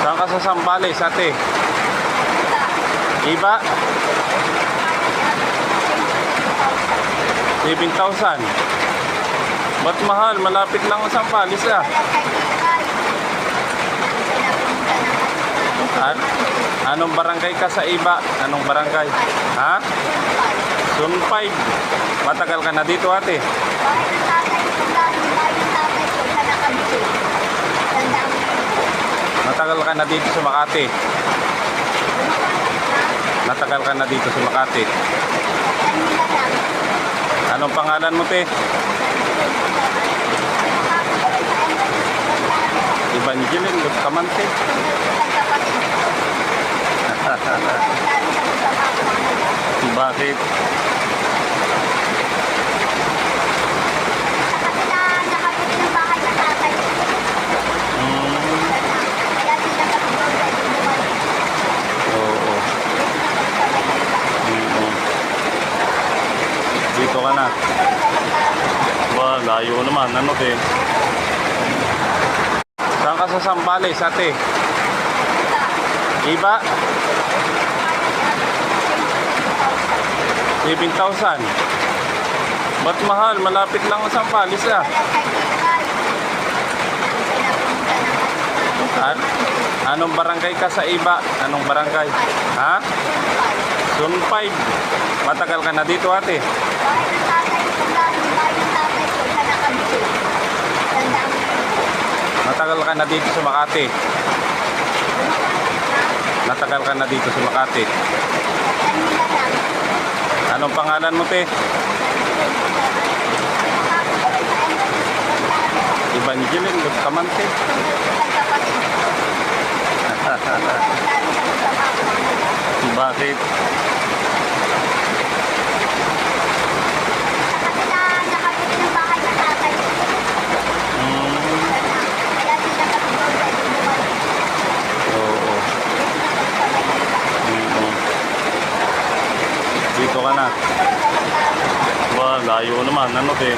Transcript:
Saan ka sa Sambales, ate? Iba? 7,000. Ba't mahal? Malapit lang ang Sambales ah. Anong barangay ka sa Iba? Anong barangay? Ha? Zone 5. Matagal ka na dito, ate? Matagal ka na dito sa Makati? Matagal ka na dito sa Makati? Anong pangalan mo, te? Evangeline Bustamante. Bakit? Oo. Dito ka na. Ba, layo naman. Ano, te? Saan ka sa Sambales, ate? Iba? 7,000. Ba't mahal? Malapit lang ang Sambales ah. Anong barangay ka sa Iba? Anong barangay? Ha? Zone 5. Matagal ka na dito, ate? Matagal ka na dito sa Makati? Matagal ka na dito sa Makati? Anong pangalan mo, te? Evangeline Bustamante. Bakit? Oo. Dito ka na. Ba, layo naman. Ano, te?